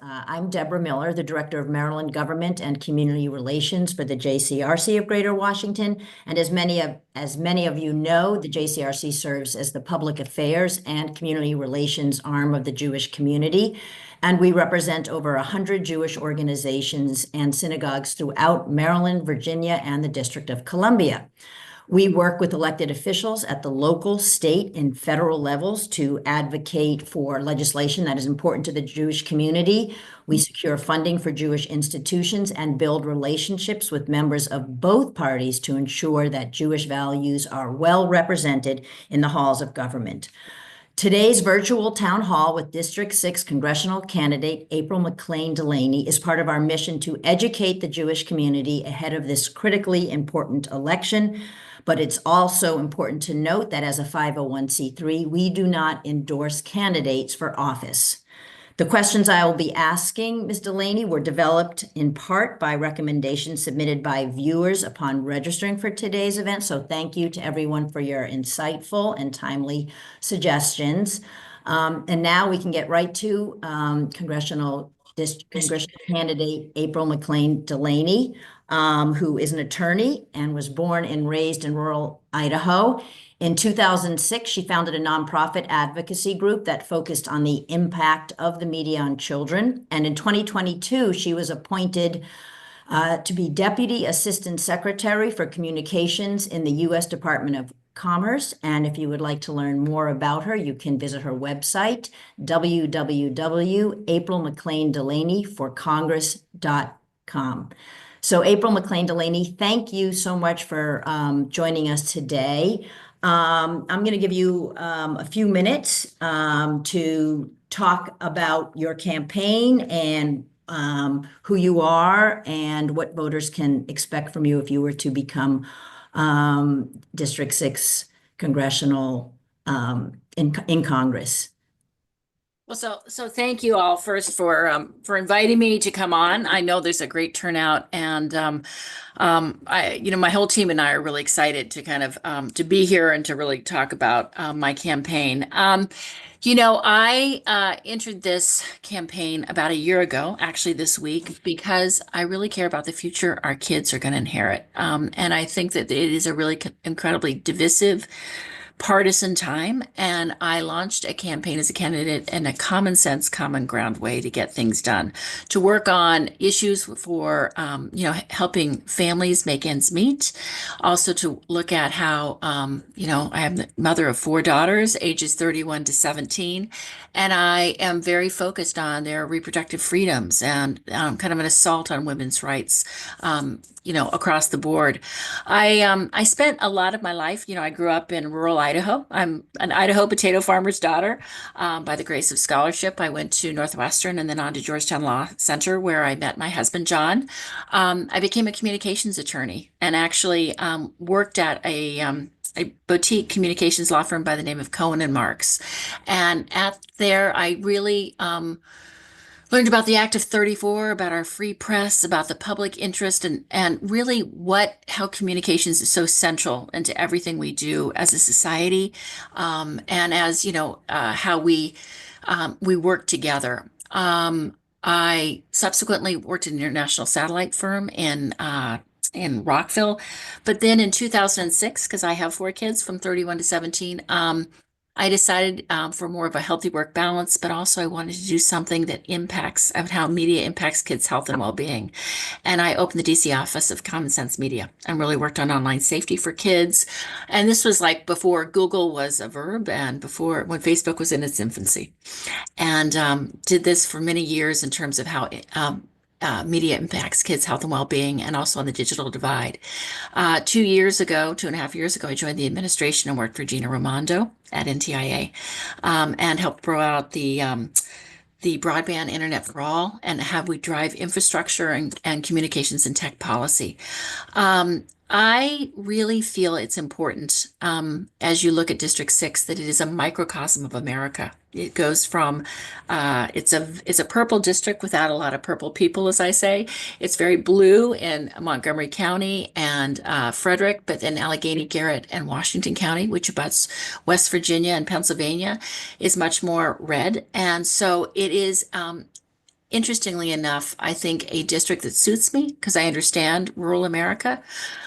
I'm Deborah Miller, the Director of Maryland Government and Community Relations for the JCRC of Greater Washington. And as many of you know, the JCRC serves as the public affairs and community relations arm of the Jewish community. And we represent over 100 Jewish organizations and synagogues throughout Maryland, Virginia, and the District of Columbia. We work with elected officials at the local, state, and federal levels to advocate for legislation that is important to the Jewish community. We secure funding for Jewish institutions and build relationships with members of both parties to ensure that Jewish values are well represented in the halls of government. Today's virtual town hall with District 6 congressional candidate April McClain Delaney is part of our mission to educate the Jewish community ahead of this critically important election. But it's also important to note that as a 501c3, we do not endorse candidates for office. The questions I will be asking Ms. Delaney were developed in part by recommendations submitted by viewers upon registering for today's event. So thank you to everyone for your insightful and timely suggestions. And now we can get right to congressional candidate April McClain Delaney, who is an attorney and was born and raised in rural Idaho. In 2006, she founded a nonprofit advocacy group that focused on the impact of the media on children. And in 2022, she was appointed to be Deputy Assistant Secretary for Communications in the U.S. Department of Commerce. And if you would like to learn more about her, you can visit her website, www.aprilmcclaindelaneyforcongress.com. So April McClain Delaney, thank you so much for joining us today. I'm going to give you a few minutes to talk about your campaign and who you are and what voters can expect from you if you were to become District 6 congressional in Congress. Well, so thank you all first for inviting me to come on. I know there's a great turnout, and my whole team and I are really excited to kind of to be here and to really talk about my campaign. I entered this campaign about a year ago, actually this week, because I really care about the future our kids are going to inherit, and I think that it is a really incredibly divisive, partisan time, and I launched a campaign as a candidate in a common sense, common ground way to get things done, to work on issues for, helping families make ends meet, also to look at how, I am the mother of 4 daughters, ages 31 to 17, and I am very focused on their reproductive freedoms and kind of an assault on women's rights, across the board. I spent a lot of my life, I grew up in rural Idaho. I'm an Idaho potato farmer's daughter. By the grace of scholarship, I went to Northwestern and then on to Georgetown Law Center, where I met my husband, John. I became a communications attorney and actually worked at a boutique communications law firm by the name of Cohen and Marks. And there, I really learned about the Act of 34, about our free press, about the public interest, and really how communications is so central into everything we do as a society, and as how we work together. I subsequently worked at an international satellite firm in Rockville, but then in 2006, because I have 4 kids from 31 to 17, I decided for more of a healthy work balance, but also I wanted to do something that impacts how media impacts kids' health and well-being. And I opened the DC office of Common Sense Media and really worked on online safety for kids. And this was like before Google was a verb and before when Facebook was in its infancy. And did this for many years in terms of how media impacts kids' health and well-being, and also on the digital divide. 2.5 years ago, I joined the administration and worked for Gina Raimondo at NTIA, and helped grow out the broadband internet for all, and we drive infrastructure and communications and tech policy. I really feel it's important, as you look at District 6, that it is a microcosm of America. It goes from, it's a purple district without a lot of purple people, as I say. It's very blue in Montgomery County and Frederick, but then Allegheny, Garrett, and Washington County, which abuts West Virginia and Pennsylvania, is much more red. And so it is interestingly enough, I think a district that suits me because I understand rural America.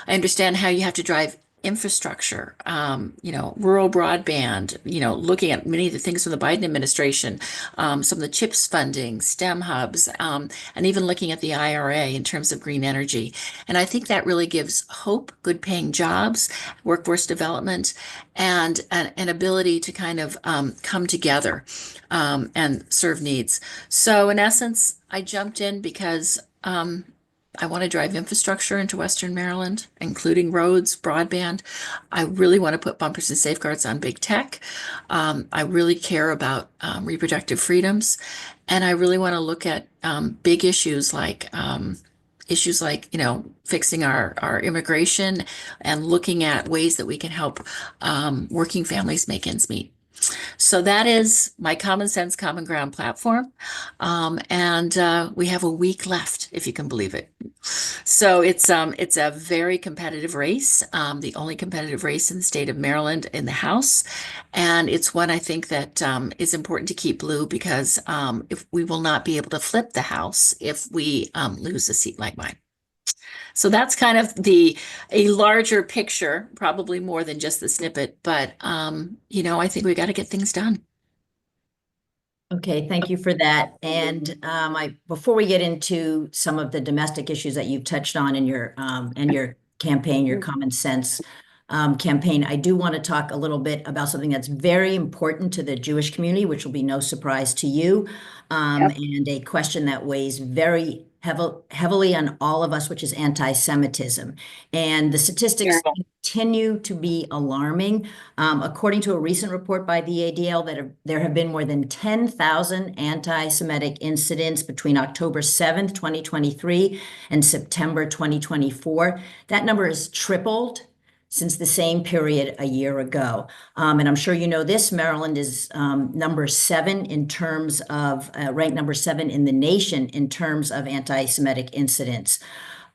I understand how you have to drive infrastructure, rural broadband, looking at many of the things from the Biden administration, some of the CHIPS funding, STEM hubs, and even looking at the IRA in terms of green energy. And I think that really gives hope, good paying jobs, workforce development, and an ability to kind of come together and serve needs. So in essence, I jumped in because I want to drive infrastructure into Western Maryland, including roads, broadband. I really want to put bumpers and safeguards on big tech. I really care about reproductive freedoms, and I really want to look at issues like fixing our immigration and looking at ways that we can help working families make ends meet. So that is my Common Sense Common Ground platform. And we have a week left, if you can believe it. So it's a very competitive race, the only competitive race in the state of Maryland in the House. And it's one I think that is important to keep blue because if we will not be able to flip the House if we lose a seat like mine. So that's kind of a larger picture, probably more than just the snippet, but I think we got to get things done. Okay, thank you for that. And before we get into some of the domestic issues that you've touched on in your campaign, your Common Sense campaign, I do want to talk a little bit about something that's very important to the Jewish community, which will be no surprise to you, and a question that weighs very heavily on all of us, which is anti-Semitism. And the statistics continue to be alarming. According to a recent report by the ADL, there have been more than 10,000 anti-Semitic incidents between October 7th, 2023 and September 2024. That number has tripled since the same period a year ago. And I'm sure you know this, Maryland is number 7 in terms of, ranked number 7 in the nation in terms of anti-Semitic incidents.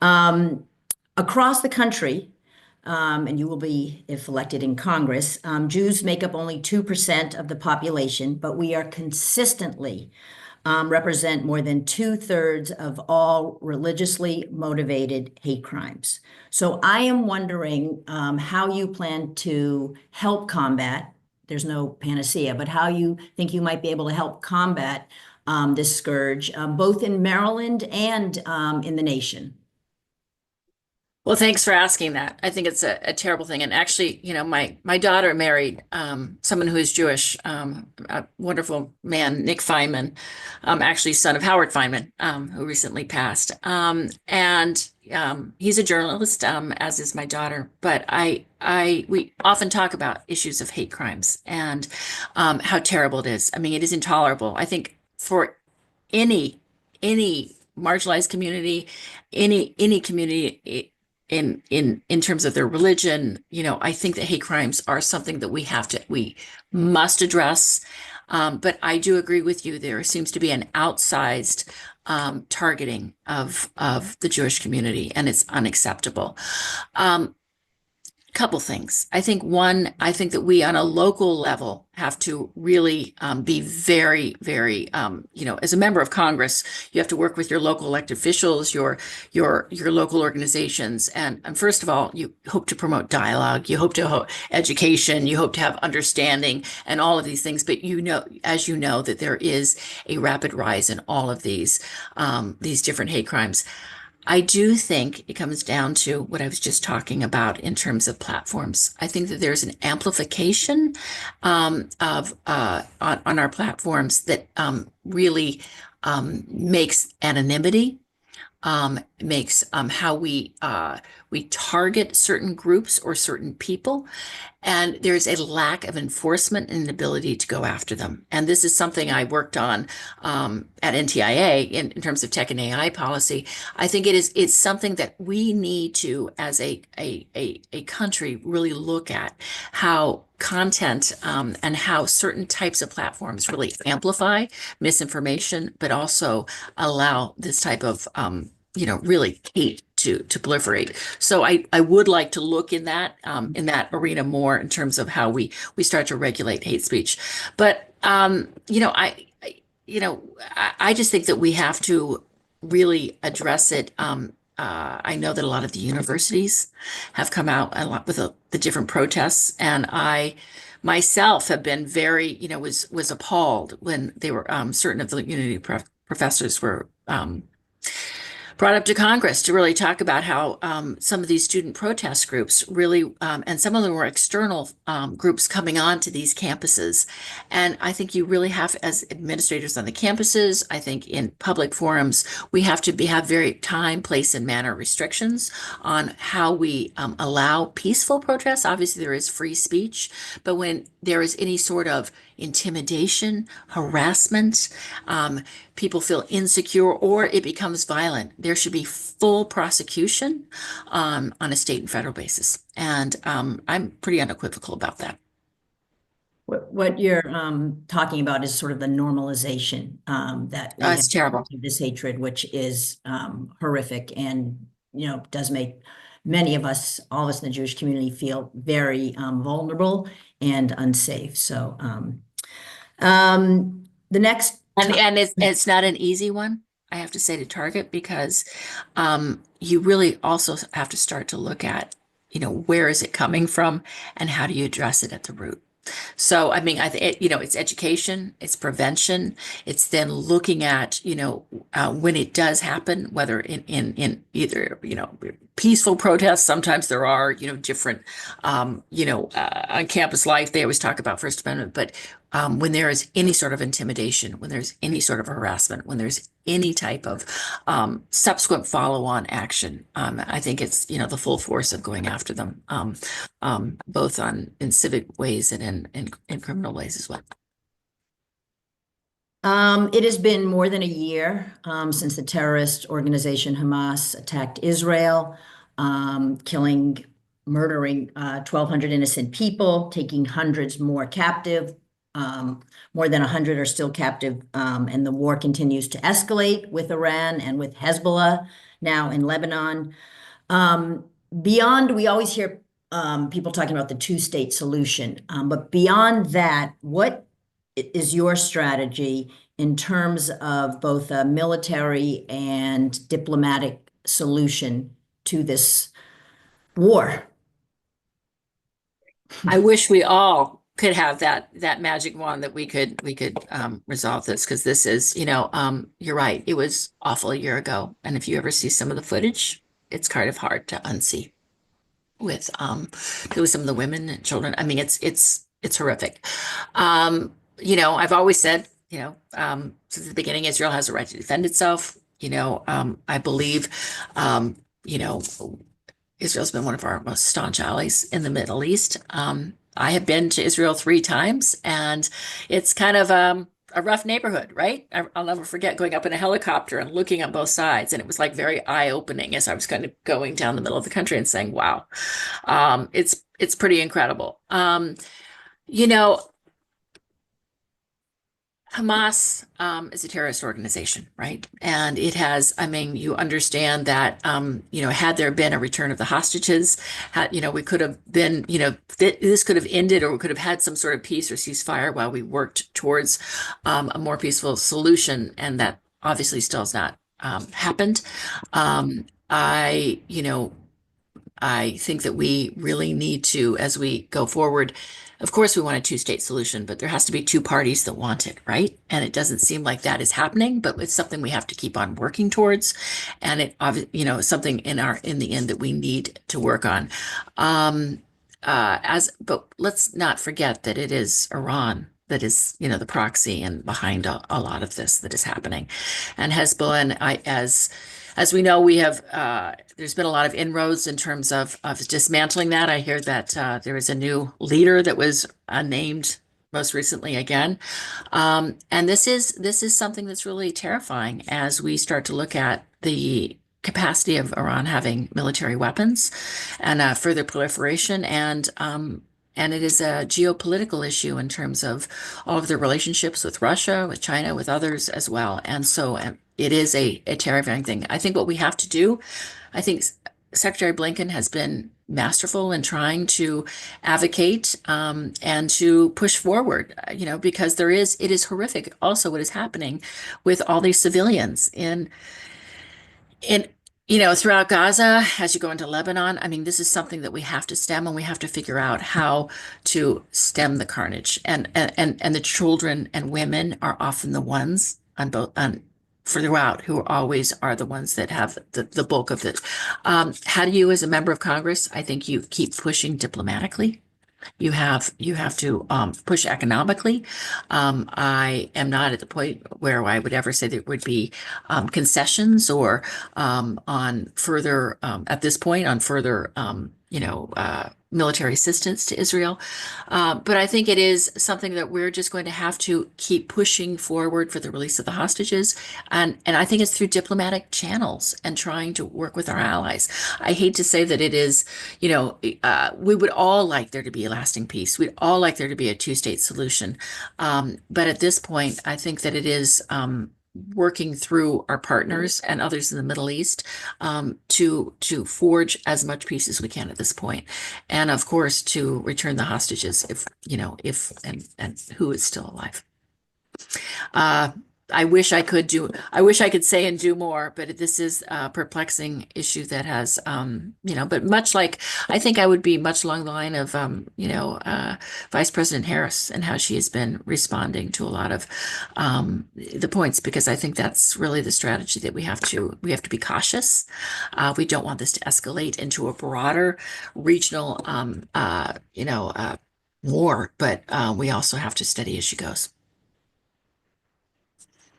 Across the country, and you will be, if elected in Congress, Jews make up only 2% of the population, but we are consistently represent more than 2/3 of all religiously motivated hate crimes. So I am wondering how you plan to help combat, there's no panacea, but how you think you might be able to help combat this scourge, both in Maryland and in the nation. Well, thanks for asking that. I think it's a terrible thing. And actually, my daughter married someone who is Jewish, a wonderful man, Nick Feynman, actually son of Howard Feynman, who recently passed. And he's a journalist, as is my daughter. But we often talk about issues of hate crimes and how terrible it is. I mean, it is intolerable. I think for any marginalized community, any community in terms of their religion, I think that hate crimes are something that we must address. But I do agree with you. There seems to be an outsized targeting of the Jewish community, and it's unacceptable. Couple things. I think that we on a local level have to really be very, very, as a member of Congress, you have to work with your local elected officials, your local organizations. And first of all, you hope to promote dialogue, you hope to education, you hope to have understanding and all of these things. But as you know, that there is a rapid rise in all of these different hate crimes. I do think it comes down to what I was just talking about in terms of platforms. I think that there's an amplification on our platforms that really makes anonymity, makes how we target certain groups or certain people. And there's a lack of enforcement and ability to go after them. And this is something I worked on at NTIA in terms of tech and AI policy. I think it's something that we need to, as a country, really look at how content and how certain types of platforms really amplify misinformation, but also allow this type of really hate to proliferate. So I would like to look in that arena more in terms of how we start to regulate hate speech. But I just think that we have to really address it. I know that a lot of the universities have come out a lot with the different protests, and I myself have been very, was appalled when they were certain of the unity professors were brought up to Congress to really talk about how some of these student protest groups really, and some of them were external groups coming on to these campuses. And I think you really have, as administrators on the campuses, I think in public forums, we have to have very time, place, and manner restrictions on how we allow peaceful protests. Obviously, there is free speech, but when there is any sort of intimidation, harassment, people feel insecure, or it becomes violent, there should be full prosecution on a state and federal basis. And I'm pretty unequivocal about that. What you're talking about is sort of the normalization that we It's have terrible. of this hatred, which is horrific, and does make many of us, all of us in the Jewish community, feel very vulnerable and unsafe. So the next And it's not an easy one, I have to say, to target, because you really also have to start to look at, where is it coming from and how do you address it at the root? So, I mean, it's education, it's prevention, it's then looking at, when it does happen, whether in either, peaceful protests, sometimes there are, different, on campus life, they always talk about First Amendment, but when there is any sort of intimidation, when there's any sort of harassment, when there's any type of subsequent follow-on action, I think it's, the full force of going after them, both in civic ways and in criminal ways as well. It has been more than a year since the terrorist organization Hamas attacked Israel, murdering 1,200 innocent people, taking hundreds more captive. More than 100 are still captive, and the war continues to escalate with Iran and with Hezbollah now in Lebanon. Beyond, we always hear people talking about the two-state solution, but beyond that, what is your strategy in terms of both a military and diplomatic solution to this war? I wish we all could have that magic wand that we could resolve this, because this is, you're right. It was awful a year ago. And if you ever see some of the footage, it's kind of hard to unsee with some of the women and children. I mean, it's horrific. I've always said, since the beginning, Israel has a right to defend itself. I believe, Israel's been one of our most staunch allies in the Middle East. I have been to Israel 3 times, and it's kind of a rough neighborhood, right? I'll never forget going up in a helicopter and looking on both sides, and it was like very eye-opening as I was kind of going down the middle of the country and saying, "Wow, it's pretty incredible." Hamas is a terrorist organization, right? And it has, I mean, you understand that, had there been a return of the hostages, we could have been, this could have ended, or we could have had some sort of peace or ceasefire while we worked towards a more peaceful solution. And that obviously still has not happened. I think that we really need to, as we go forward, of course, we want a two-state solution, but there has to be 2 parties that want it, right? And it doesn't seem like that is happening, but it's something we have to keep on working towards. And it, something in the end that we need to work on. But let's not forget that it is Iran that is, the proxy and behind a lot of this that is happening. And Hezbollah, and as we know, we have there's been a lot of inroads in terms of dismantling that. I hear that there is a new leader that was named most recently again, and this is something that's really terrifying as we start to look at the capacity of Iran having military weapons and further proliferation, and it is a geopolitical issue in terms of all of their relationships with Russia, with China, with others as well. And so it is a terrifying thing. I think what we have to do, I think Secretary Blinken has been masterful in trying to advocate and to push forward, because it is horrific also what is happening with all these civilians in throughout Gaza, as you go into Lebanon. I mean, this is something that we have to stem, and we have to figure out how to stem the carnage. And the children and women are often the ones on both on throughout who always are the ones that have the bulk of it. How do you, as a member of Congress, I think you keep pushing diplomatically. You have to push economically. I am not at the point where I would ever say there would be concessions or on further at this point on further military assistance to Israel. But I think it is something that we're just going to have to keep pushing forward for the release of the hostages. And I think it's through diplomatic channels and trying to work with our allies. I hate to say that it is, we would all like there to be a lasting peace. We'd all like there to be a two-state solution. But at this point, I think that it is working through our partners and others in the Middle East to forge as much peace as we can at this point, and of course to return the hostages if and who is still alive. I wish I could say and do more, but this is a perplexing issue that has, but much like, I think I would be much along the line of, Vice President Harris and how she has been responding to a lot of the points, because I think that's really the strategy that we have to be cautious. We don't want this to escalate into a broader regional, war, but we also have to steady as she goes.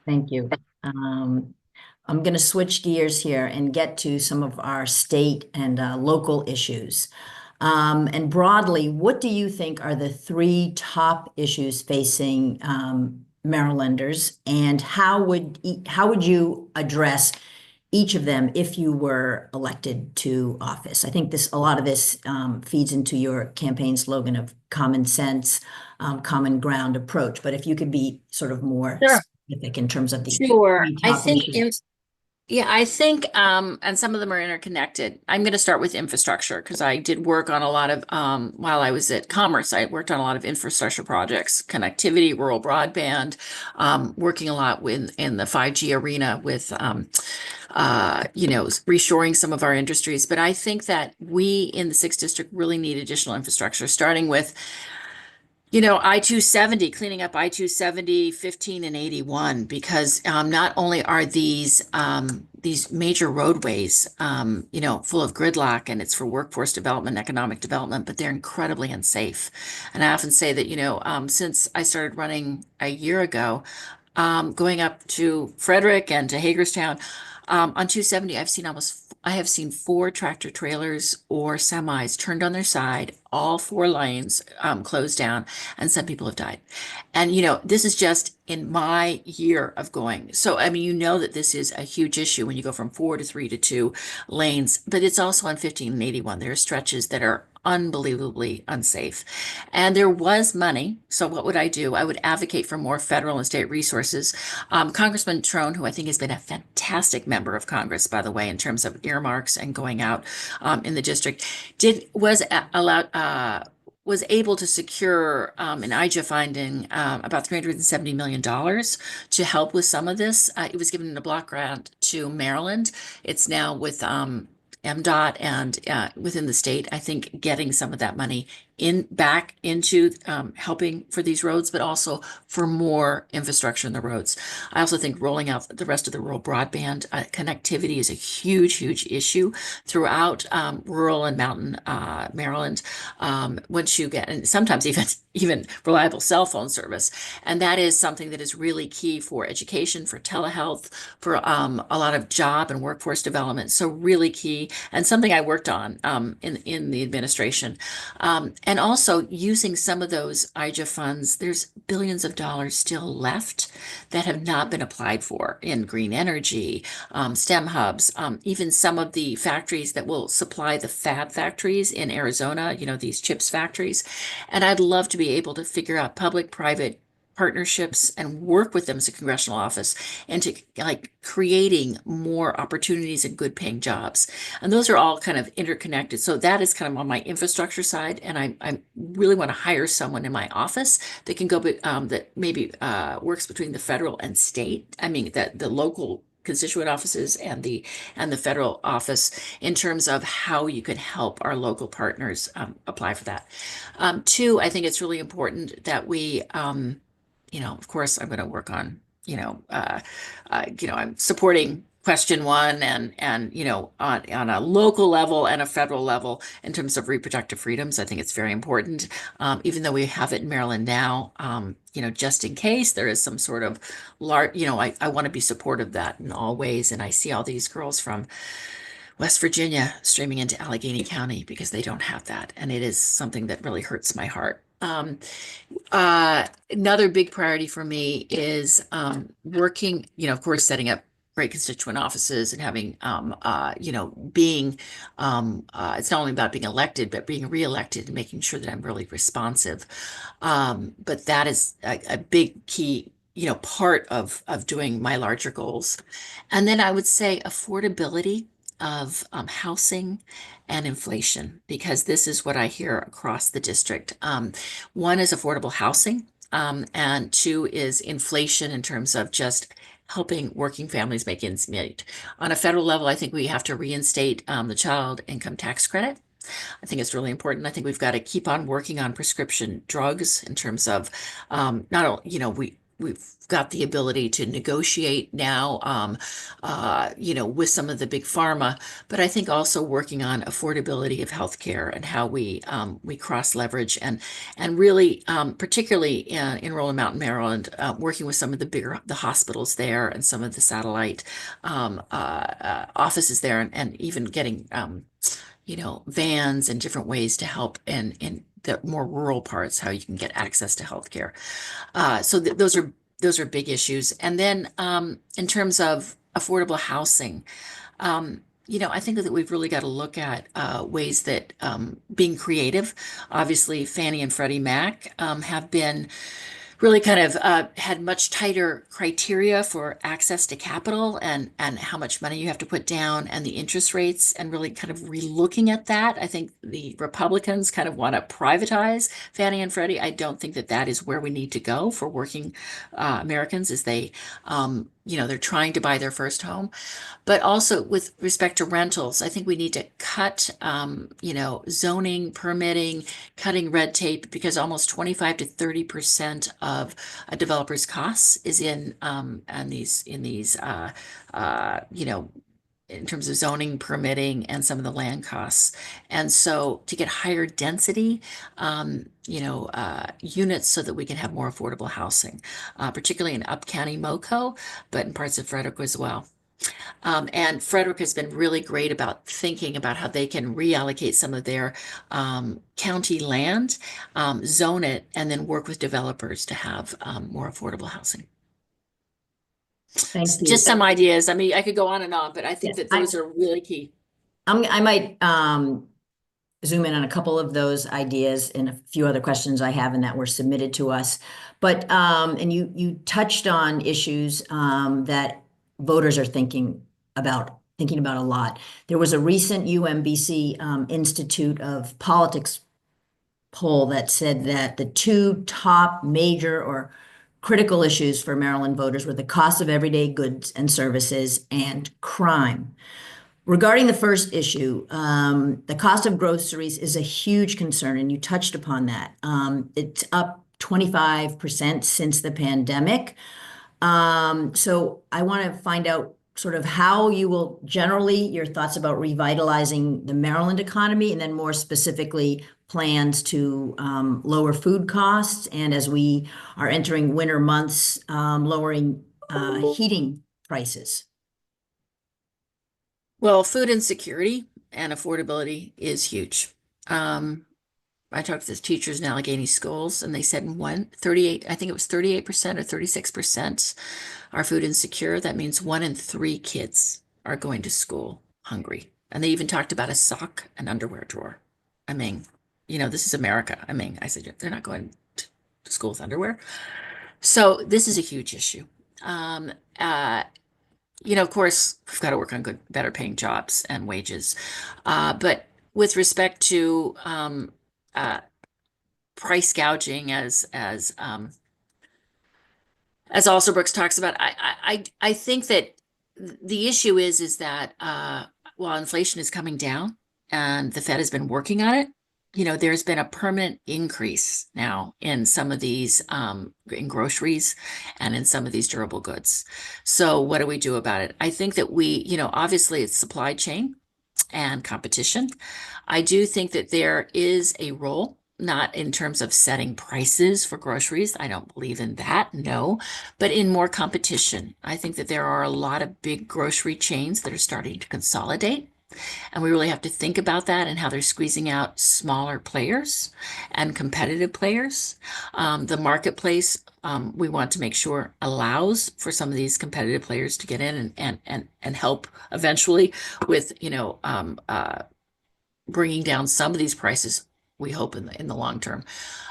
Thank you. I'm going to switch gears here and get to some of our state and local issues. And broadly, what do you think are the three top issues facing Marylanders, and how would you address each of them if you were elected to office? I think a lot of this feeds into your campaign slogan of common sense, common ground approach. But if you could be sort of more Sure. specific in terms of the Sure. three I top think, issues. and some of them are interconnected. I'm going to start with infrastructure because I did work on a lot of, while I was at Commerce, I worked on a lot of infrastructure projects, connectivity, rural broadband, working a lot in the 5G arena with, reshoring some of our industries. But I think that we in the 6th District really need additional infrastructure, starting with I-270, cleaning up I-270, 15 and 81, because not only are these major roadways, full of gridlock, and it's for workforce development, economic development, but they're incredibly unsafe. And I often say that, since I started running a year ago, going up to Frederick and to Hagerstown, on 270, I have seen 4 tractor trailers or semis turned on their side, all 4 lanes closed down, and some people have died. And this is just in my year of going. So I mean, that this is a huge issue when you go from 4 to 3 to 2 lanes, but it's also on 15 and 81. There are stretches that are unbelievably unsafe. And there was money. So what would I do? I would advocate for more federal and state resources. Congressman Trone, who I think has been a fantastic member of Congress, by the way, in terms of earmarks and going out in the district, was able to secure an IJA funding about $370 million to help with some of this. It was given in a block grant to Maryland. It's now with MDOT and within the state, I think getting some of that money back into helping for these roads, but also for more infrastructure in the roads. I also think rolling out the rest of the rural broadband connectivity is a huge, huge issue throughout rural and mountain Maryland. Once you get, and sometimes even reliable cell phone service, and that is something that is really key for education, for telehealth, for a lot of job and workforce development. So really key, and something I worked on in the administration. And also using some of those IJA funds, there's billions of dollars still left that have not been applied for in green energy, STEM hubs, even some of the factories that will supply the fab factories in Arizona, these chips factories. And I'd love to be able to figure out public-private partnerships and work with them as a congressional office and to like creating more opportunities and good paying jobs. And those are all kind of interconnected. So that is kind of on my infrastructure side. And I really want to hire someone in my office that can go, that maybe works between the federal and state. I mean, that the local constituent offices and the federal office in terms of how you could help our local partners apply for that. Two, I think it's really important that we, of course, I'm going to work on, I'm supporting question one and on a local level and a federal level in terms of reproductive freedoms. I think it's very important, even though we have it in Maryland now. Just in case there is some sort of large, I want to be supportive of that in all ways. And I see all these girls from West Virginia streaming into Allegheny County because they don't have that. And it is something that really hurts my heart. Another big priority for me is working, of course, setting up great constituent offices and having, being, it's not only about being elected, but being reelected and making sure that I'm really responsive. But that is a big key, part of doing my larger goals. And then I would say affordability of housing and inflation, because this is what I hear across the district. One is affordable housing, and two is inflation in terms of just helping working families make ends meet. On a federal level, I think we have to reinstate the child income tax credit. I think it's really important. I think we've got to keep on working on prescription drugs in terms of not only, we've got the ability to negotiate now, with some of the big pharma, but I think also working on affordability of healthcare and how we cross leverage and really, particularly in Roland Mountain, Maryland, working with some of the hospitals there and some of the satellite offices there, and even getting vans and different ways to help in the more rural parts, how you can get access to healthcare. So those are big issues. And then in terms of affordable housing, I think that we've really got to look at ways that being creative. Obviously, Fannie and Freddie Mac have been really kind of had much tighter criteria for access to capital and how much money you have to put down and the interest rates, and really kind of relooking at that. I think the Republicans kind of want to privatize Fannie and Freddie. I don't think that that is where we need to go for working Americans as they they're trying to buy their first home. But also with respect to rentals, I think we need to cut, zoning, permitting, cutting red tape, because almost 25 to 30% of a developer's costs is in terms of zoning, permitting, and some of the land costs. And so to get higher density, units so that we can have more affordable housing, particularly in Up County MoCo, but in parts of Frederick as well. And Frederick has been really great about thinking about how they can reallocate some of their county land, zone it, and then work with developers to have more affordable housing. Thank you. Just some ideas. I mean, I could go on and on, but I think that those are really key. I might zoom in on a couple of those ideas and a few other questions I have and that were submitted to us. But and you touched on issues that voters are thinking about a lot. There was a recent UMBC Institute of Politics poll that said that the two top major or critical issues for Maryland voters were the cost of everyday goods and services and crime. Regarding the first issue, the cost of groceries is a huge concern, and you touched upon that. It's up 25% since the pandemic. So I want to find out sort of how you will generally, your thoughts about revitalizing the Maryland economy, and then more specifically, plans to lower food costs, and as we are entering winter months, lowering heating prices. Well, food insecurity and affordability is huge. I talked to the teachers in Allegheny schools, and they said 38, I think it was 38% or 36% are food insecure. That means 1 in 3 kids are going to school hungry. And they even talked about a sock and underwear drawer. I mean, this is America. I mean, I said, they're not going to school with underwear. So this is a huge issue. Um, uh, of course, we've got to work on good, better paying jobs and wages. But with respect to uh, price gouging, as also Brooks talks about, I think that the issue is that while inflation is coming down and the Fed has been working on it, there's been a permanent increase now in some of these in groceries and in some of these durable goods. So what do we do about it? I think that obviously it's supply chain and competition. I do think that there is a role, not in terms of setting prices for groceries. I don't believe in that, no, but in more competition. I think that there are a lot of big grocery chains that are starting to consolidate. And we really have to think about that and how they're squeezing out smaller players and competitive players. The marketplace, we want to make sure allows for some of these competitive players to get in and help eventually with, bringing down some of these prices, we hope in the long term.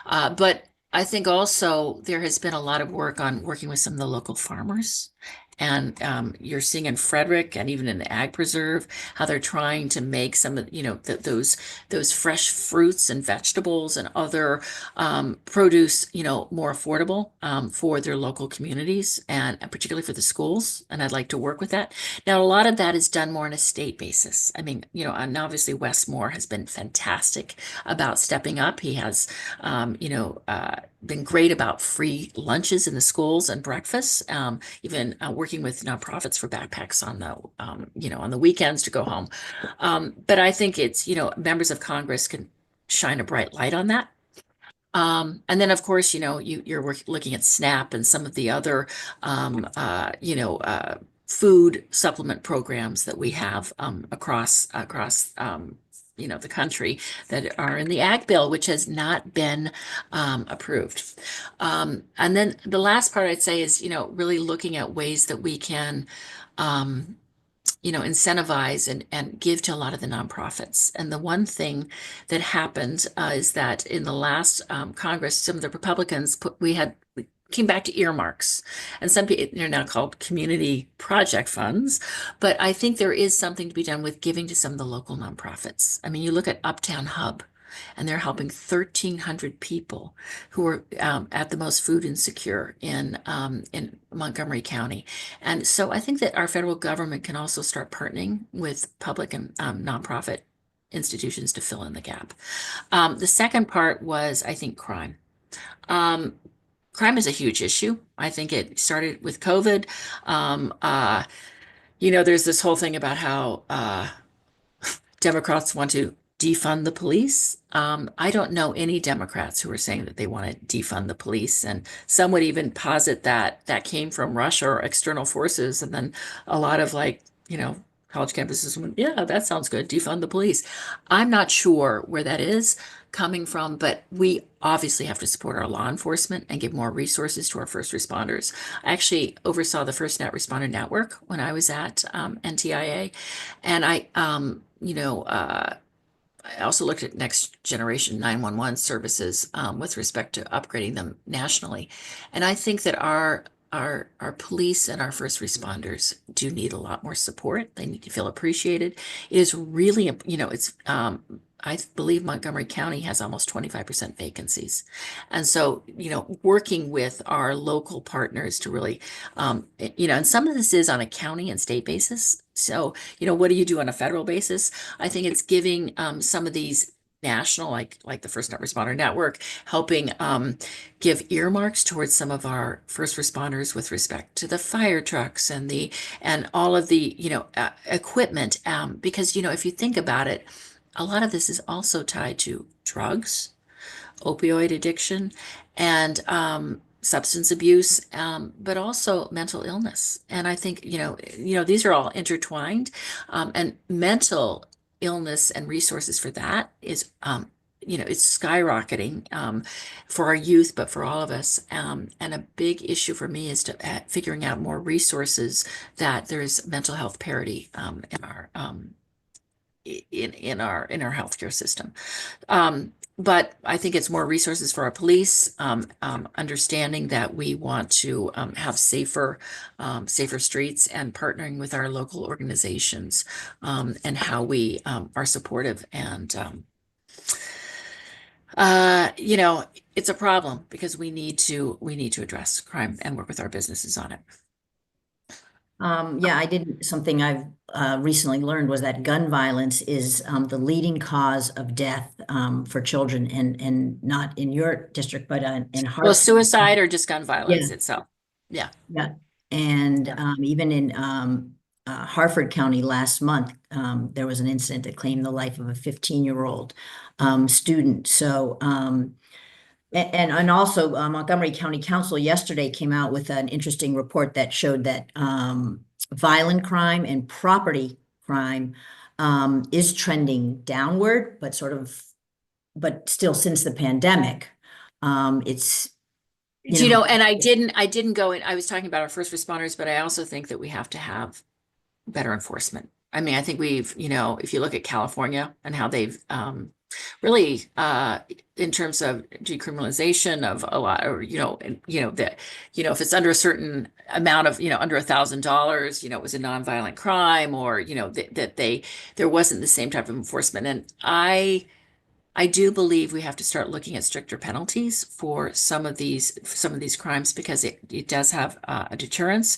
But I think also there has been a lot of work on working with some of the local farmers. And you're seeing in Frederick and even in the Ag Preserve how they're trying to make some of, those fresh fruits and vegetables and other produce, more affordable for their local communities and particularly for the schools. And I'd like to work with that. Now, a lot of that is done more on a state basis. I mean, and obviously Wes Moore has been fantastic about stepping up. He has, been great about free lunches in the schools and breakfasts, even working with nonprofits for backpacks on on the weekends to go home. But I think it's, members of Congress can shine a bright light on that. And then, of course, you're looking at SNAP and some of the other, food supplement programs that we have across the country that are in the Ag Bill, which has not been approved. And then the last part I'd say is, really looking at ways that we can incentivize and give to a lot of the nonprofits. And the one thing that happened is that in the last Congress, some of the Republicans we came back to earmarks, and some people they're now called community project funds. But I think there is something to be done with giving to some of the local nonprofits. I mean, you look at Uptown Hub, and they're helping 1,300 people who are at the most food insecure in Montgomery County. And so I think that our federal government can also start partnering with public and nonprofit institutions to fill in the gap. The second part was, I think, crime. Um, Crime is a huge issue. I think it started with COVID. There's this whole thing about how Democrats want to defund the police. I don't know any Democrats who are saying that they want to defund the police. And some would even posit that that came from Russia or external forces. And then a lot of college campuses went, yeah, that sounds good, defund the police. I'm not sure where that is coming from, but we obviously have to support our law enforcement and give more resources to our first responders. I actually oversaw the First Net Responder Network when I was at NTIA, and I also looked at next generation 911 services with respect to upgrading them nationally. And I think that our police and our first responders do need a lot more support. They need to feel appreciated. It is really, I believe Montgomery County has almost 25% vacancies. And so, working with our local partners to really, and some of this is on a county and state basis. So, what do you do on a federal basis? I think it's giving some of these national, like the First Net Responder Network, helping give earmarks towards some of our first responders with respect to the fire trucks and all of the equipment. Because if you think about it, a lot of this is also tied to drugs, opioid addiction, and substance abuse, but also mental illness. And I think these are all intertwined, and mental illness and resources for that is it's skyrocketing for our youth, but for all of us. And a big issue for me is to figuring out more resources that there's mental health parity in our healthcare system. But I think it's more resources for our police, understanding that we want to have safer streets, and partnering with our local organizations, and how we are supportive. And it's a problem because we need to address crime and work with our businesses on it. Yeah, something I've recently learned was that gun violence is the leading cause of death for children, and not in your district, but in Well, Hartford. suicide or just gun Yeah, violence itself. Yeah. yeah. And Yeah. even in Hartford County last month, there was an incident that claimed the life of a 15-year-old student. So, and also Montgomery County Council yesterday came out with an interesting report that showed that violent crime and property crime is trending downward, but still since the pandemic, it's, And I didn't go in, I was talking about our first responders, but I also think that we have to have better enforcement. I mean, I think if you look at California and how they've really, in terms of decriminalization of a lot, or that if it's under a certain amount of under $1,000, it was a nonviolent crime, or there wasn't the same type of enforcement. And I do believe we have to start looking at stricter penalties for some of these crimes, because it does have a deterrence.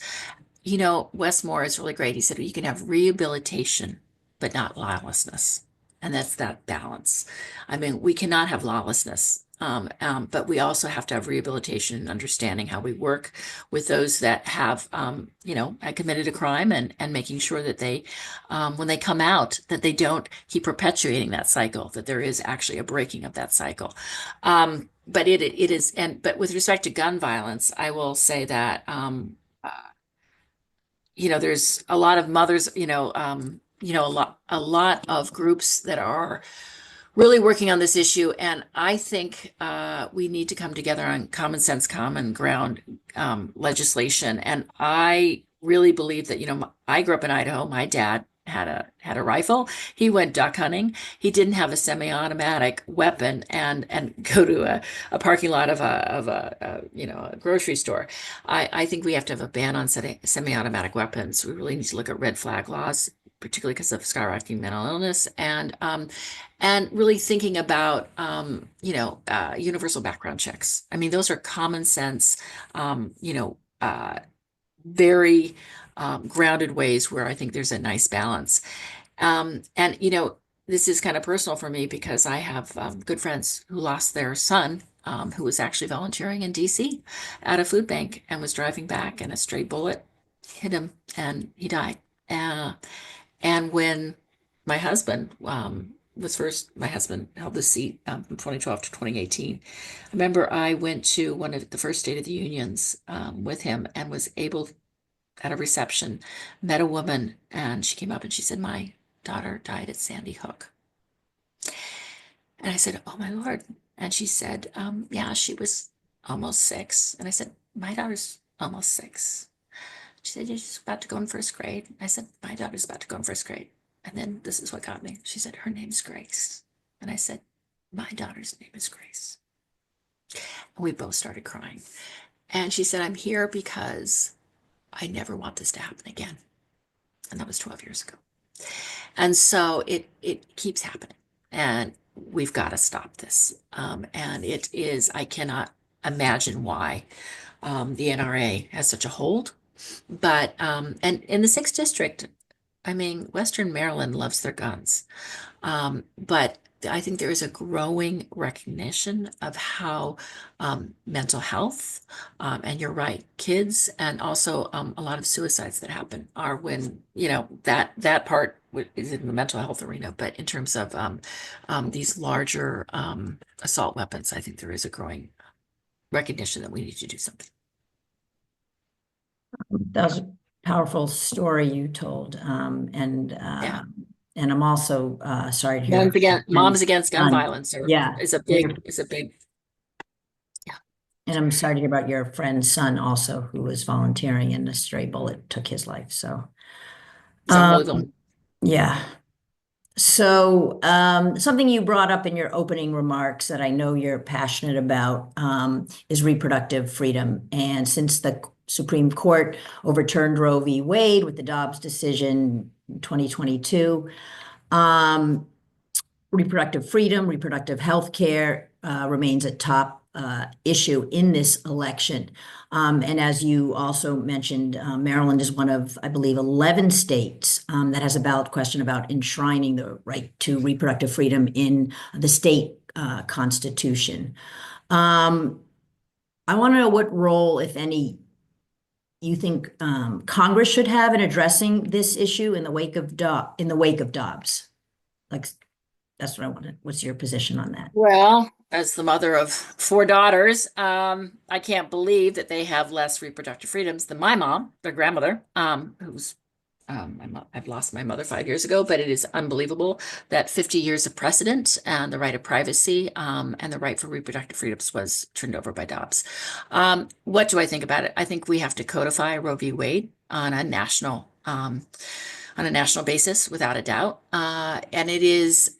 Wes Moore is really great. He said you can have rehabilitation, but not lawlessness. And that's that balance. I mean, we cannot have lawlessness, but we also have to have rehabilitation and understanding how we work with those that have, had committed a crime, and making sure that they, when they come out, that they don't keep perpetuating that cycle, that there is actually a breaking of that cycle. But it is, but with respect to gun violence, I will say that, there's a lot of mothers, a lot of groups that are really working on this issue. And I think we need to come together on common sense, common ground legislation. And I really believe that, I grew up in Idaho. My dad had a rifle. He went duck hunting. He didn't have a semi-automatic weapon and go to a parking lot of a grocery store. I think we have to have a ban on semi-automatic weapons. We really need to look at red flag laws, particularly because of skyrocketing mental illness, and really thinking about universal background checks. I mean, those are common sense, very grounded ways where I think there's a nice balance. And this is kind of personal for me, because I have good friends who lost their son, who was actually volunteering in DC at a food bank, and was driving back, and a stray bullet hit him and he died. And when my husband my husband held the seat from 2012 to 2018. I remember I went to one of the first State of the Unions with him, and was able, at a reception, met a woman, and she came up and she said, "My daughter died at Sandy Hook." And I said, "Oh my Lord." And she said, "Yeah, she was almost 6." And I said, "My daughter's almost 6." She said, "You're just about to go in first grade." I said, "My daughter's about to go in first grade." And then this is what got me. She said, "Her name's Grace." And I said, "My daughter's name is Grace." And we both started crying. And she said, "I'm here because I never want this to happen again." And that was 12 years ago. And so it keeps happening. And we've got to stop this. And I cannot imagine why the NRA has such a hold. But, and in the 6th district, I mean, Western Maryland loves their guns. But I think there is a growing recognition of how mental health, and you're right, kids, and also a lot of suicides that happen are when, that part is in the mental health arena. But in terms of these larger assault weapons, I think there is a growing recognition that we need to do something. That was a powerful story you told. Yeah. And I'm also sorry to hear. Moms against gun Um, violence yeah. is a big. Yeah. And I'm sorry to hear about your friend's son also, who was volunteering, and a stray bullet took his life. So, It's unbelievable. yeah. So, something you brought up in your opening remarks that I know you're passionate about, is reproductive freedom. And since the Supreme Court overturned Roe v. Wade with the Dobbs decision in 2022, um, reproductive freedom, reproductive health care remains a top issue in this election. And as you also mentioned, Maryland is one of, I believe, 11 states that has a ballot question about enshrining the right to reproductive freedom in the state constitution. I want to know what role, if any, you think Congress should have in addressing this issue in the wake of Dobbs. Like, that's what I wanted. What's your position on that? Well, as the mother of four daughters, I can't believe that they have less reproductive freedoms than my mom, their grandmother, who's I've lost my mother 5 years ago, but it is unbelievable that 50 years of precedent and the right of privacy and the right for reproductive freedoms was turned over by Dobbs. What do I think about it? I think we have to codify Roe v. Wade on a national basis, without a doubt. And it is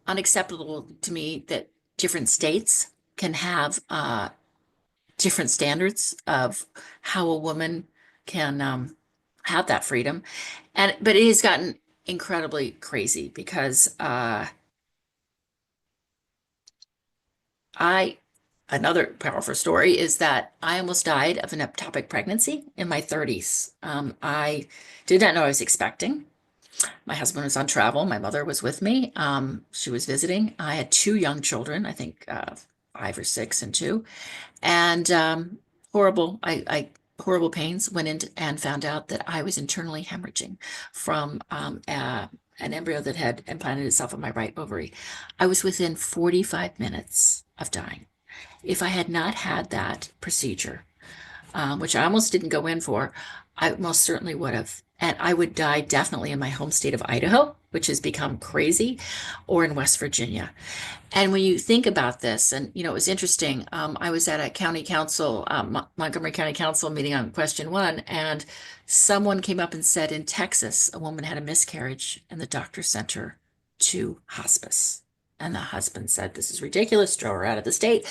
unacceptable to me that different states can have different standards of how a woman can have that freedom. But it has gotten incredibly crazy because another powerful story is that I almost died of an ectopic pregnancy in my 30s. I did not know I was expecting. My husband was on travel. My mother was with me. She was visiting. I had two young children, I think 5 or 6 and 2, and horrible. Horrible pains. Went in and found out that I was internally hemorrhaging from an embryo that had implanted itself in my right ovary. I was within 45 minutes of dying. If I had not had that procedure, which I almost didn't go in for, I most certainly would have. And I would die definitely in my home state of Idaho, which has become crazy, or in West Virginia. And when you think about this, and it was interesting, I was at a county council, Montgomery County Council meeting on question 1, and someone came up and said in Texas, a woman had a miscarriage and the doctor sent her to hospice. And the husband said, "This is ridiculous, throw her out of the state."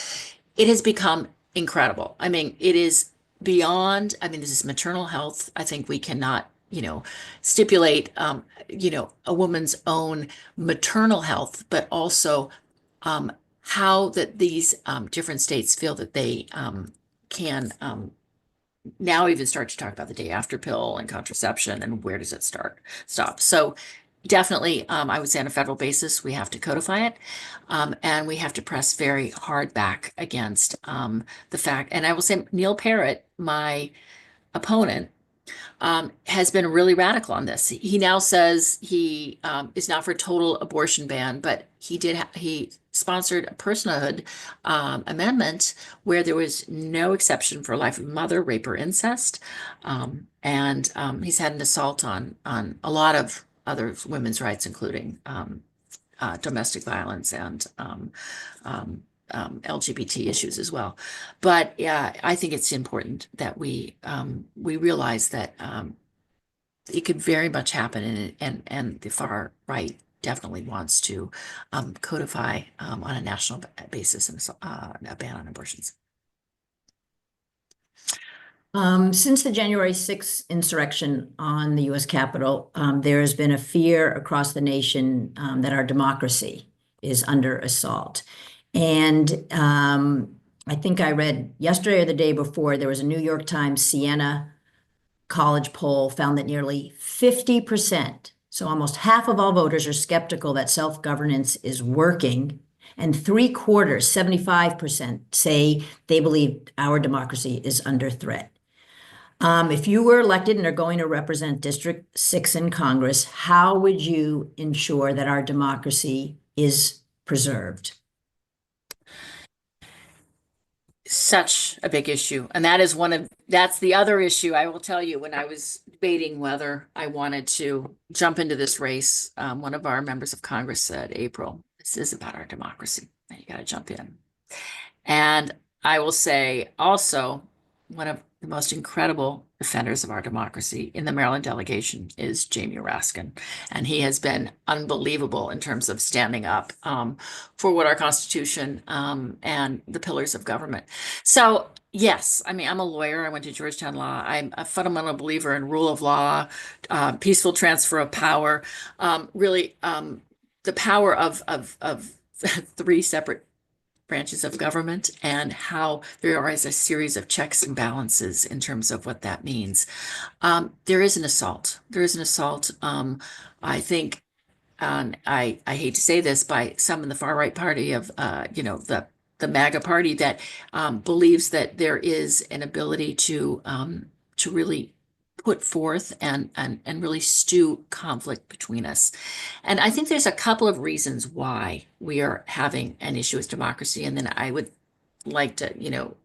It has become incredible. I mean, it is beyond, this is maternal health. I think we cannot, stipulate, a woman's own maternal health, but also how that these different states feel that they can now even start to talk about the day after pill and contraception and where does it stop. So definitely, I would say on a federal basis, we have to codify it, and we have to press very hard back against the fact. And I will say Neil Parrott, my opponent, has been really radical on this. He now says he is not for a total abortion ban, but he sponsored a personhood amendment where there was no exception for life of mother, rape, or incest. And he's had an assault on a lot of other women's rights, including domestic violence and LGBT issues as well. But yeah, I think it's important that we realize that it could very much happen, and the far right definitely wants to codify on a national basis and a ban on abortions. Since the January 6th insurrection on the U.S. Capitol, there has been a fear across the nation that our democracy is under assault. And I think I read yesterday or the day before, there was a New York Times Siena College poll found that nearly 50%, so almost half of all voters, are skeptical that self-governance is working. And 3/4, 75%, say they believe our democracy is under threat. If you were elected and are going to represent District 6 in Congress, how would you ensure that our democracy is preserved? Such a big issue. And that's the other issue. I will tell you, when I was debating whether I wanted to jump into this race, one of our members of Congress said, "April, this is about our democracy, and you got to jump in." And I will say also, one of the most incredible defenders of our democracy in the Maryland delegation is Jamie Raskin. And he has been unbelievable in terms of standing up for what our Constitution and the pillars of government. So, yes, I mean, I'm a lawyer. I went to Georgetown Law. I'm a fundamental believer in rule of law, peaceful transfer of power, the power of three separate branches of government and how there is a series of checks and balances in terms of what that means. There is an assault. There is an assault. I think, I hate to say this, by some in the far right party of, the MAGA party that believes that there is an ability to really put forth and really stew conflict between us. And I think there's a couple of reasons why we are having an issue with democracy. And then I would like to,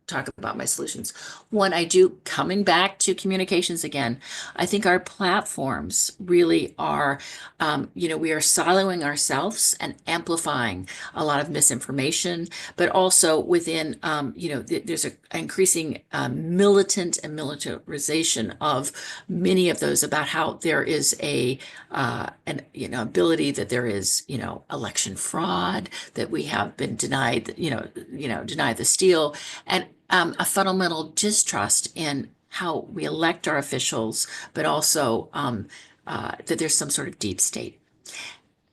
talk about my solutions. One, I do, coming back to communications again, I think our platforms really are, we are siloing ourselves and amplifying a lot of misinformation, but also within, there's an increasing militant and militarization of many of those about how there is an ability that there is, election fraud, that we have been denied, denied the steal, and a fundamental distrust in how we elect our officials, but also that there's some sort of deep state.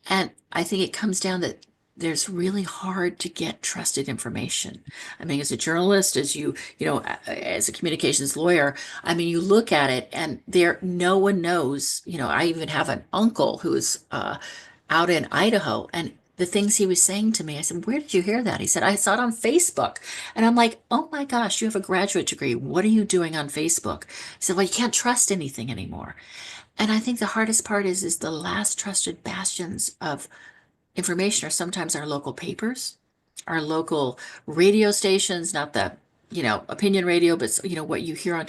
And I think it comes down that there's really hard to get trusted information. I mean, as a journalist, as as a communications lawyer, I mean, you look at it and no one knows, I even have an uncle who's out in Idaho, and the things he was saying to me, I said, where did you hear that? He said, I saw it on Facebook. And I'm like, oh my gosh, you have a graduate degree. What are you doing on Facebook? He said, well, you can't trust anything anymore. And I think the hardest part is the last trusted bastions of information are sometimes our local papers, our local radio stations, not the opinion radio, but what you hear on,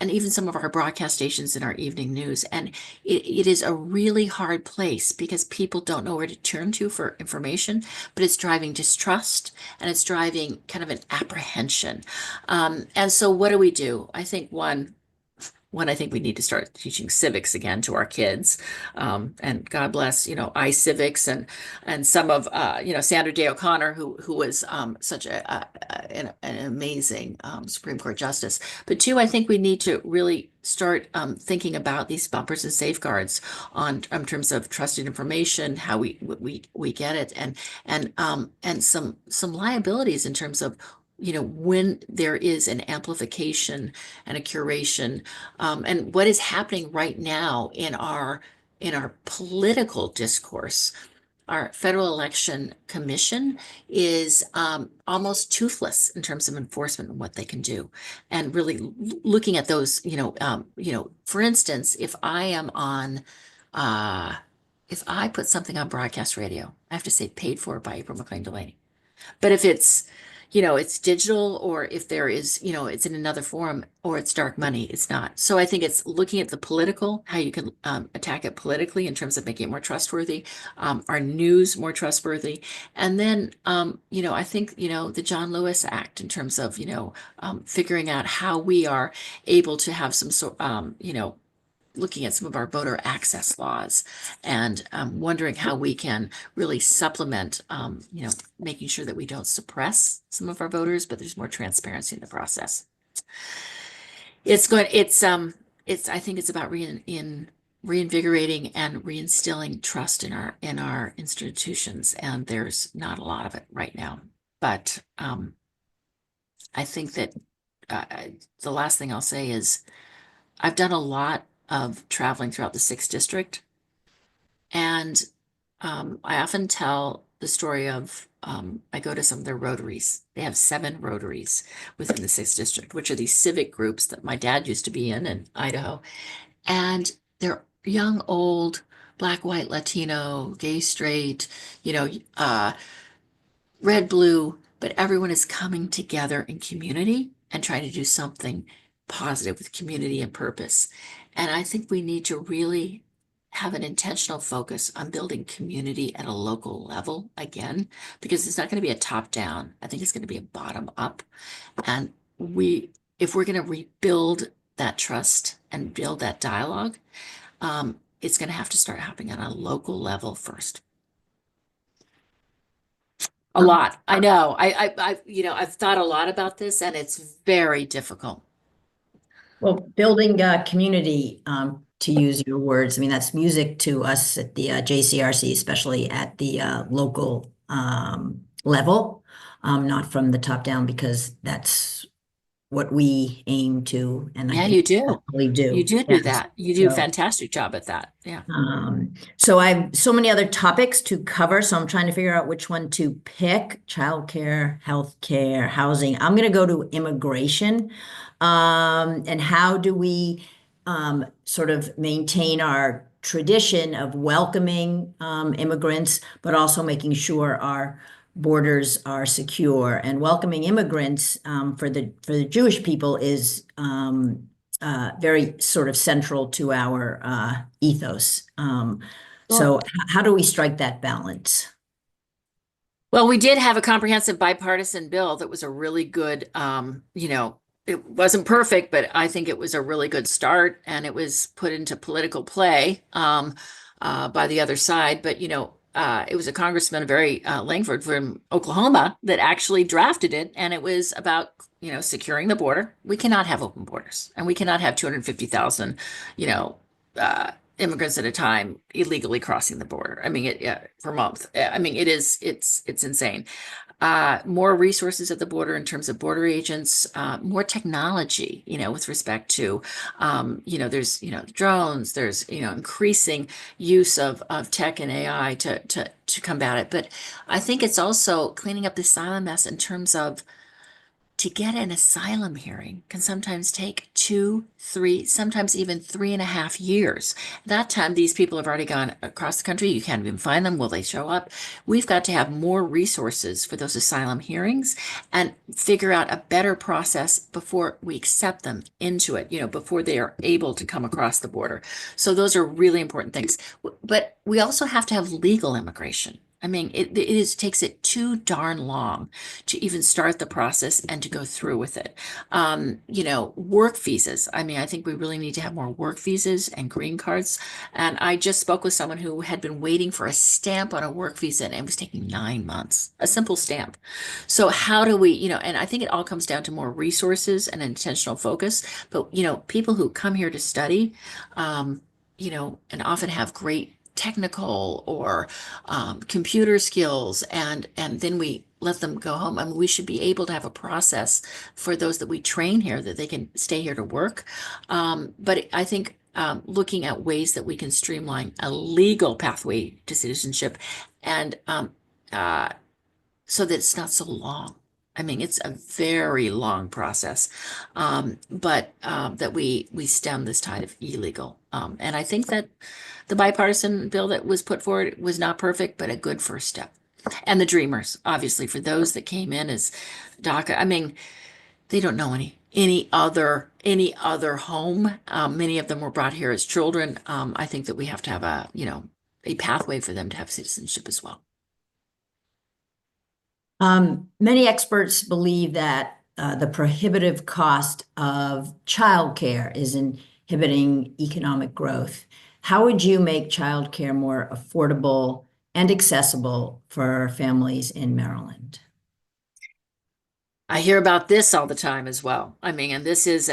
and even some of our broadcast stations in our evening news. And it is a really hard place because people don't know where to turn to for information, but it's driving distrust and it's driving kind of an apprehension. And so what do? I think I think we need to start teaching civics again to our kids. And God bless, iCivics and some of, Sandra Day O'Connor, who was such an amazing Supreme Court justice. But two, I think we need to really start thinking about these bumpers and safeguards in terms of trusted information, how we get it, and some liabilities in terms of when there is an amplification and a curation, and what is happening right now in our political discourse. Our Federal Election Commission is almost toothless in terms of enforcement and what they can do, and really looking at those. For instance, if I put something on broadcast radio, I have to say paid for by April McClain Delaney. But if it's it's digital, or if there is, it's in another form, or it's dark money, it's not. So I think it's looking at the political, how you can attack it politically in terms of making it more trustworthy, our news more trustworthy. And then, I think, the John Lewis Act in terms of, figuring out how we are able to have some sort, looking at some of our voter access laws and wondering how we can really supplement, making sure that we don't suppress some of our voters, but there's more transparency in the process. I think it's about reinvigorating and reinstilling trust in our institutions, and there's not a lot of it right now. But I think that the last thing I'll say is I've done a lot of traveling throughout the 6th District. And I often tell the story of, I go to some of their rotaries. They have 7 rotaries within the 6th District, which are these civic groups that my dad used to be in Idaho. And they're young, old, Black, white, Latino, gay, straight, red, blue, but everyone is coming together in community and trying to do something positive with community and purpose. And I think we need to really have an intentional focus on building community at a local level again, because it's not going to be a top down. I think it's going to be a bottom up. And if we're going to rebuild that trust and build that dialogue, it's going to have to start happening on a local level first. A lot. I know. I've thought a lot about this, and it's very difficult. Well, building community, to use your words, I mean, that's music to us at the JCRC, especially at the local level, not from the top down, because that's what we aim to, and I Yeah, think you do. hopefully You do. do do Yes. that. You do a So, fantastic job at that. Yeah. so I have so many other topics to cover, so I'm trying to figure out which one to pick: childcare, healthcare, housing. I'm going to go to immigration. And how do we sort of maintain our tradition of welcoming immigrants, but also making sure our borders are secure? And welcoming immigrants for the Jewish people is very sort of central to our ethos. Sure. So how do we strike that balance? Well, we did have a comprehensive bipartisan bill that was a really good, it wasn't perfect, but I think it was a really good start, and it was put into political play by the other side. But it was a congressman, very Langford from Oklahoma, that actually drafted it, and it was about securing the border. We cannot have open borders, and we cannot have 250,000, you know, immigrants at a time illegally crossing the border. I mean, per month. I mean, it's insane. More resources at the border in terms of border agents, more technology, with respect to, there's, drones, there's, increasing use of tech and AI to combat it. But I think it's also cleaning up the asylum mess in terms of to get an asylum hearing can sometimes take 2, 3, sometimes even 3.5 years. That time, these people have already gone across the country. You can't even find them. Will they show up? We've got to have more resources for those asylum hearings and figure out a better process before we accept them into it, before they are able to come across the border. So those are really important things. But we also have to have legal immigration. I mean, takes it too darn long to even start the process and to go through with it. Work visas. I mean, I think we really need to have more work visas and green cards. And I just spoke with someone who had been waiting for a stamp on a work visa, and it was taking 9 months, a simple stamp. So how do we, and I think it all comes down to more resources and intentional focus. But, people who come here to study, and often have great technical or computer skills, and then we let them go home. I mean, we should be able to have a process for those that we train here that they can stay here to work. But I think looking at ways that we can streamline a legal pathway to citizenship, and so that it's not so long. I mean, it's a very long process, but that we stem this tide of illegal. And I think that the bipartisan bill that was put forward was not perfect, but a good first step. And the Dreamers, obviously, for those that came in as DACA. I mean, they don't know any other home. Many of them were brought here as children. I think that we have to have a pathway for them to have citizenship as well. Many experts believe that the prohibitive cost of childcare is inhibiting economic growth. How would you make childcare more affordable and accessible for families in Maryland? I hear about this all the time as well. I mean, and this is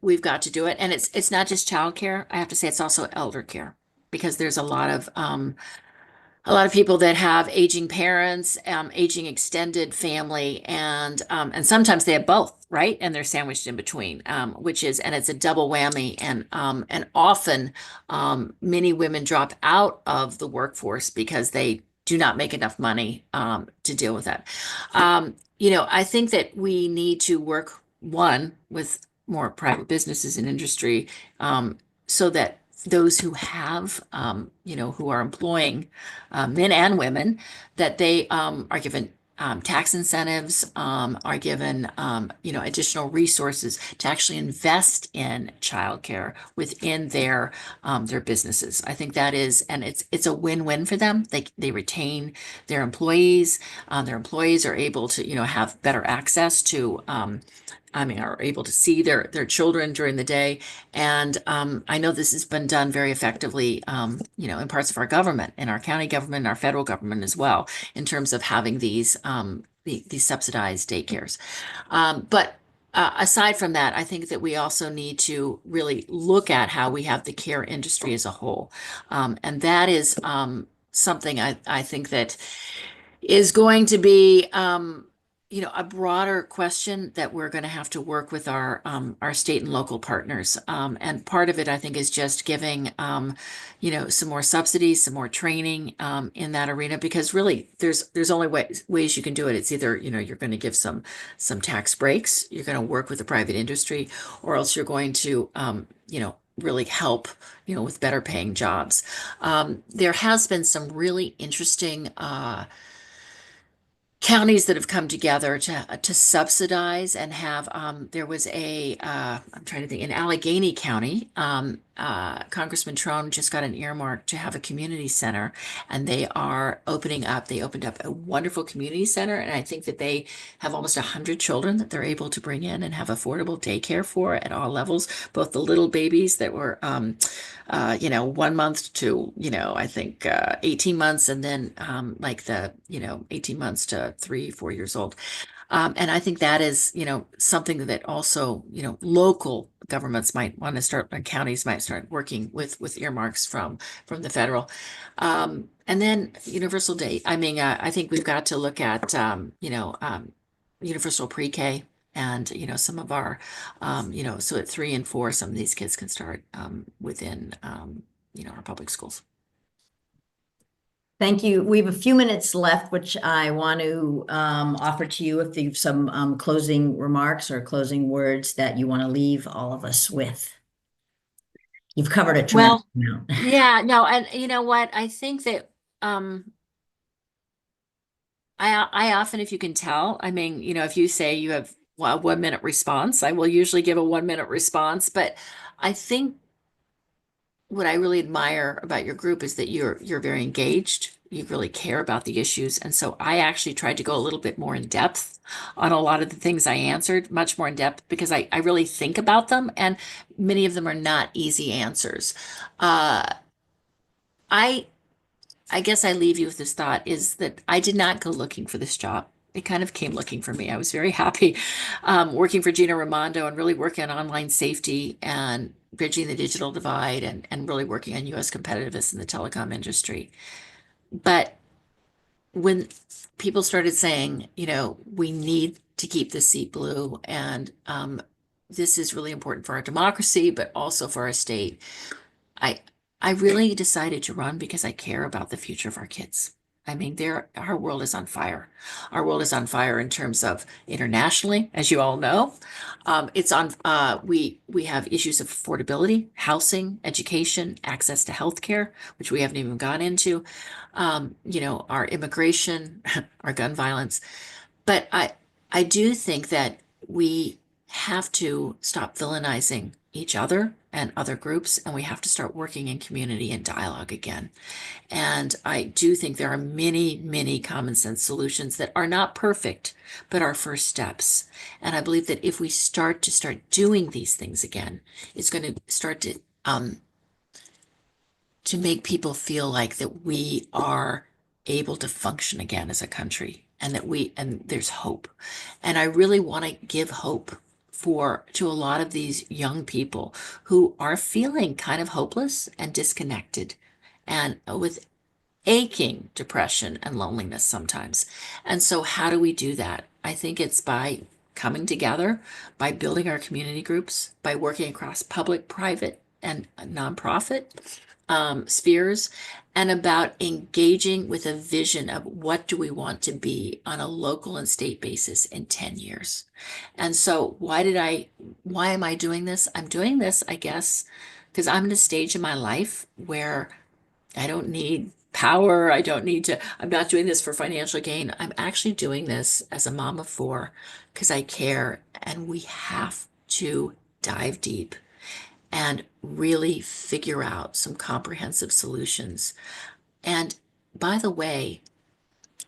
we've got to do it. And it's not just childcare. I have to say it's also elder care, because there's a lot of people that have aging parents, aging extended family, and sometimes they have both, right? And they're sandwiched in between, and it's a double whammy. And often many women drop out of the workforce because they do not make enough money to deal with that. I think that we need to work with more private businesses and industry, so that those who have, who are employing men and women, that they are given tax incentives, are given, additional resources to actually invest in childcare within their businesses. I think that is, and it's a win-win for them. They retain their employees. Their employees are able to, have better access to are able to see their children during the day. And I know this has been done very effectively, in parts of our government, in our county government, our federal government as well, in terms of having these subsidized daycares. But aside from that, I think that we also need to really look at how we have the care industry as a whole. And that is something I think that is going to be, a broader question that we're going to have to work with our state and local partners. And part of it, I think, is just giving, some more subsidies, some more training in that arena, because really there's only ways you can do it. It's either, you're going to give some tax breaks, you're going to work with the private industry, or else you're going to, really help, with better paying jobs. There has been some really interesting counties that have come together to subsidize and have there was I'm trying to think, in Allegheny County, Congressman Trone just got an earmark to have a community center, and they opened up a wonderful community center, and I think that they have almost 100 children that they're able to bring in and have affordable daycare for at all levels, both the little babies that were 1 month to, I think 18 months, and then like the 18 months to 3-4 years old. And I think that is, something that also, local governments might want to start, and counties might start working with earmarks from the federal. And then universal day. I think we've got to look at, universal pre-K, and, some of our, so at 3 and 4, some of these kids can start within, our public schools. Thank you. We have a few minutes left, which I want to offer to you if you have some closing remarks or closing words that you want to leave all of us with. You've covered a tremendous amount. Yeah, no, and you know what? I think that I often, if you can tell, if you say you have a 1 minute response, I will usually give a 1 minute response. But I think what I really admire about your group is that you're very engaged. You really care about the issues. And so I actually tried to go a little bit more in depth on a lot of the things I answered, much more in depth, because I really think about them, and many of them are not easy answers. I I guess I leave you with this thought, is that I did not go looking for this job. It kind of came looking for me. I was very happy working for Gina Raimondo and really working on online safety and bridging the digital divide, and really working on U.S. competitiveness in the telecom industry. But when people started saying, we need to keep the seat blue, and this is really important for our democracy, but also for our state, I I really decided to run because I care about the future of our kids. Our world is on fire. Our world is on fire in terms of internationally, as you all know. It's on. We have issues of affordability, housing, education, access to healthcare, which we haven't even gone into. Our immigration, our gun violence. But I do think that we have to stop villainizing each other and other groups, and we have to start working in community and dialogue again. And I do think there are many, many common sense solutions that are not perfect, but are first steps. And I believe that if we start doing these things again, it's going to start to make people feel like that we are able to function again as a country, and and there's hope. And I really want to give hope to a lot of these young people who are feeling kind of hopeless and disconnected, and with aching depression and loneliness sometimes. And so how do we do that? I think it's by coming together, by building our community groups, by working across public, private, and nonprofit spheres, and about engaging with a vision of what do we want to be on a local and state basis in 10 years. And so why am I doing this? I'm doing this, I guess, because I'm in a stage in my life where I don't need power. I'm not doing this for financial gain. I'm actually doing this as a mom of 4 because I care, and we have to dive deep and really figure out some comprehensive solutions. And by the way,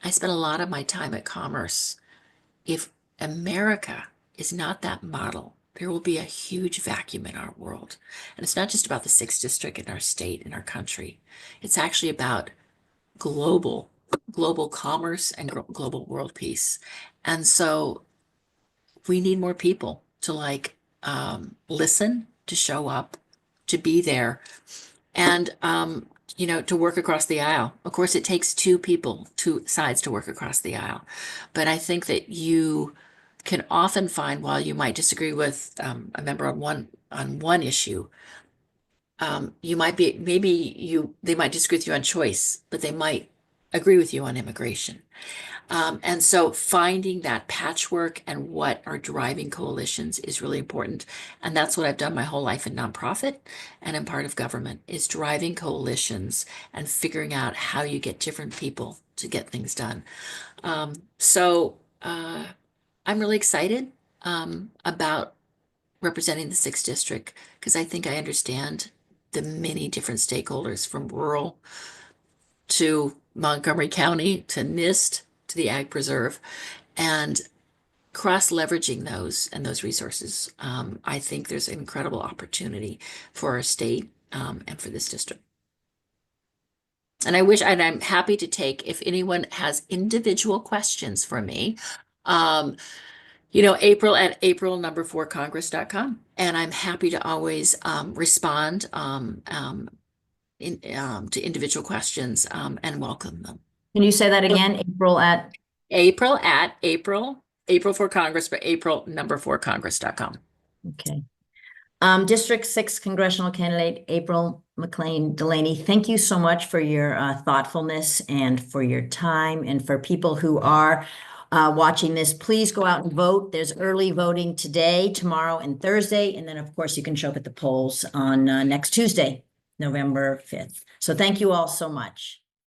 I spent a lot of my time at Commerce. If America is not that model, there will be a huge vacuum in our world. And it's not just about the 6th district in our state, in our country. It's actually about global commerce and global world peace. And so we need more people to listen, to show up, to be there, and to work across the aisle. Of course, it takes two sides to work across the aisle. But I think that you can often find, while you might disagree with a member on one issue, they might disagree with you on choice, but they might agree with you on immigration. And so finding that patchwork and what are driving coalitions is really important. And that's what I've done my whole life in nonprofit and in part of government, is driving coalitions and figuring out how you get different people to get things done. So I'm really excited about representing the 6th district, because I think I understand the many different stakeholders, from rural to Montgomery County to NIST to the Ag Preserve, and cross-leveraging those resources. I think there's an incredible opportunity for our state and for this district. And I'm happy to take, if anyone has individual questions for me, April at april4congress.com. And I'm happy to always respond to individual questions and welcome them. Can you say that again? April for Congress, but april4congress.com. Okay. District 6 congressional candidate, April McClain Delaney, thank you so much for your thoughtfulness and for your time. And for people who are watching this, please go out and vote. There's early voting today, tomorrow, and Thursday. And then, of course, you can show up at the polls on next Tuesday, November 5th. So thank you all so much.